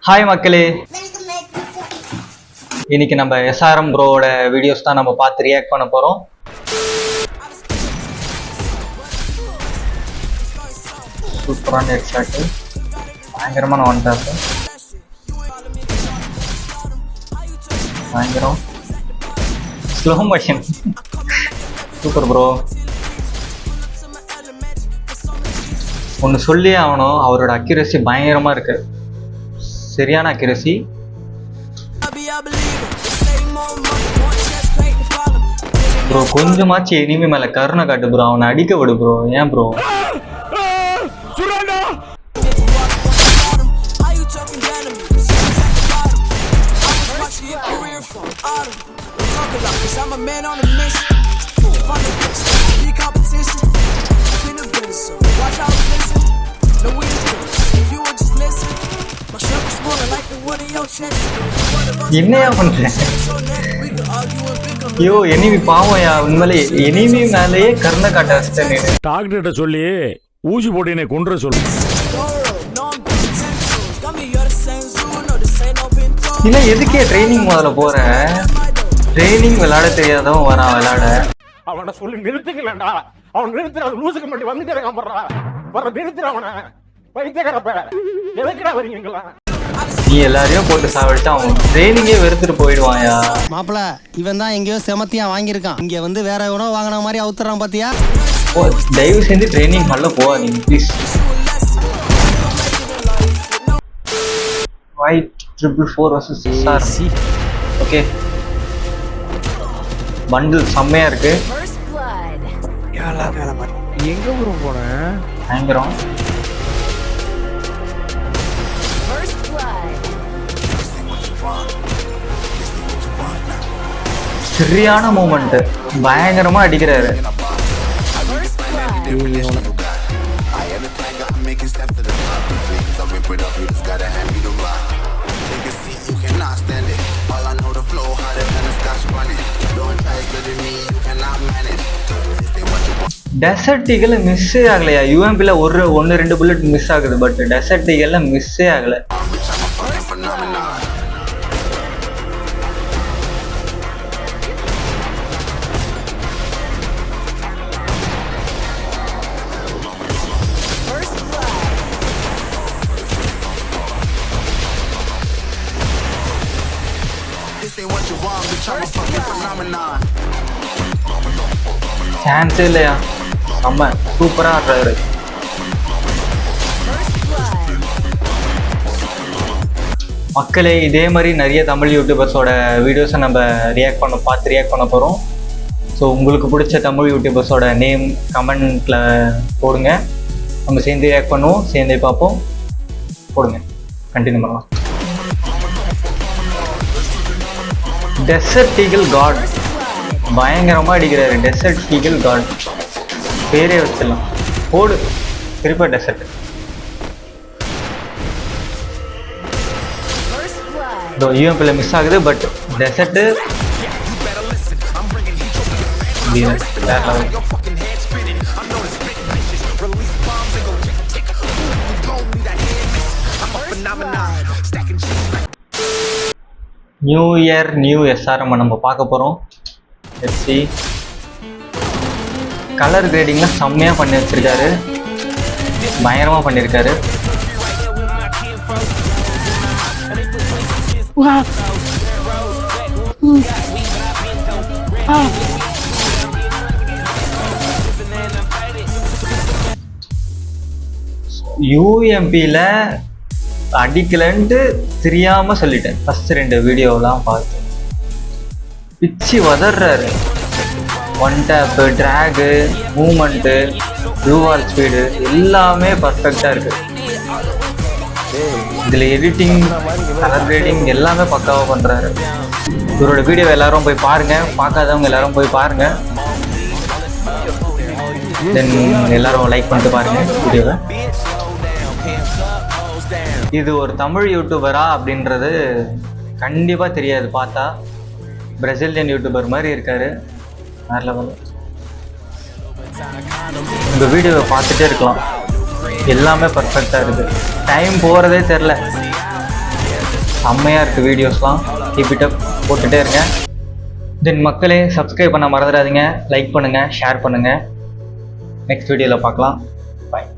Hi மக்களே, இன்னைக்கு நம்ம எஸ்ஆர்எம் ப்ரோவோட வீடியோஸ் தான் நம்ம பார்த்து ரியாக்ட் பண்ண போகிறோம். சூப்பரான ஹெட் ஷாட்டு, பயங்கரமான ஒன் டாப்பு, பயங்கரம் ஸ்லோ மோஷன். Super bro. ஒன்று சொல்லியே ஆகணும், அவரோட அக்யூரசி பயங்கரமாக இருக்கு, சரியான அக்யூரசி. ப்ரோ கொஞ்சமாச்சு எனிமி மேல கருணை காட்டு ப்ரோ, அவனை அடிக்க விடு ப்ரோ. ஏன் ப்ரோ? என்னையா பண்ற? ஐயோ எனிமி பாவம்யா, உண்மையிலே எனிமி மேலேயே கருணை காட்ட வச்சிட்டேன். டாக்டர்கிட்ட சொல்லி ஊசி போட்டு என்னை கொன்ற சொல்லு. இல்ல எதுக்கே ட்ரைனிங் முதல்ல போற? ட்ரைனிங் விளையாட தெரியாதவன் வரான் விளையாட. அவனை சொல்லி நிறுத்துக்கலடா, அவன் நிறுத்துற லூசுக்கு மட்டும் வந்துட்டே இருக்கான். வர நிறுத்துற அவனை, பைத்தியக்காரப்ப எதுக்குடா வரீங்களா? நீ எல்லாரையும் போட்டு சாவிட்டு அவன் ட்ரைனிங்கே வெறுத்துட்டு போயிடுவாயா. மாப்பிள இவன் தான் எங்கேயோ செமத்தியா வாங்கியிருக்கான், இங்க வந்து வேற எவனோ வாங்கின மாதிரி அவுத்துறான் பாத்தியா. தயவு செஞ்சு ட்ரைனிங் ஹால்ல போகாதீங்க please. White 444 vs SR. Okay, bundle செம்மையா இருக்கு. எங்க ஊரு போன பயங்கரம். சரியான மூமெண்ட், பயங்கரமா அடிக்கிறாரு. டெசர்ட் ஈகிள் மிஸ்ஸே ஆகலையா? யூஎம்பில ஒன்று ரெண்டு புல்லட் மிஸ் ஆகுது, பட் டெசர்ட் ஈகிள்ல மிஸ்ஸே ஆகல. சான்ஸே இல்லையா, செம்ம சூப்பரா ஆடுறாரு. மக்களே, இதே மாதிரி நிறைய தமிழ் யூடியூபர்ஸோட வீடியோஸை நம்ம பார்த்து ரியாக்ட் பண்ண போகிறோம். ஸோ உங்களுக்கு பிடிச்ச தமிழ் யூடியூபர்ஸோட நேம் கமெண்ட்டில் போடுங்க, நம்ம சேர்ந்து ரியாக்ட் பண்ணுவோம், சேர்ந்தே பார்ப்போம். போடுங்க, கண்டினியூ பண்ணலாம். டெசர்ட் ஈகிள் காட் பயங்கரமா அடிக்கிறாரு. டெசர்ட் ஈகிள் காட் பேரே வச்சிடலாம். போடு திருப்ப டெசர்ட். யூஎம்பில மிஸ் ஆகுது, but desert new year new SRM நம்ம பார்க்க போகிறோம். எஃப்சி கலர் கிரேடிங்லாம் செம்மையாக பண்ணி வச்சிருக்காரு, பயங்கரமாக பண்ணியிருக்காரு. யூஎம்பியில் அடிக்கலன்ட்டு தெரியாமல் சொல்லிட்டேன். ஃபஸ்ட் 2 வீடியோலாம் பார்த்து பிச்சு வதர்றாரு. ஒன் டேப்பு, ட்ராகு, மூமெண்ட்டு, ப்ளூவால் ஸ்பீடு எல்லாமே பர்ஃபெக்டாக இருக்குது. இதில் எடிட்டிங், கலர் கிரேடிங் எல்லாமே பக்காவாக பண்ணுறாரு. இவரோட வீடியோவை எல்லாரும் போய் பாருங்கள், பார்க்காதவங்க எல்லாரும் போய் பாருங்கள். தென் எல்லாரும் லைக் பண்ணிட்டு பாருங்கள் வீடியோவை. இது ஒரு தமிழ் யூடியூபரா அப்படின்றது கண்டிப்பாக தெரியாது பார்த்தா. பிரசிலியன் யூடியூபர் மாதிரி இருக்காரு, வேற லெவல். இந்த வீடியோவை பார்த்துட்டே இருக்கலாம், எல்லாமே பர்ஃபெக்டாக இருக்குது. டைம் போகிறதே தெரில. செம்மையாக இருக்குது வீடியோஸ்லாம். கீப் இட் அப், போட்டுகிட்டே இருங்க. தென் மக்களே, சப்ஸ்கிரைப் பண்ண மறந்துடாதீங்க. லைக் பண்ணுங்கள், ஷேர் பண்ணுங்கள். நெக்ஸ்ட் வீடியோவில் பார்க்கலாம். பாய்.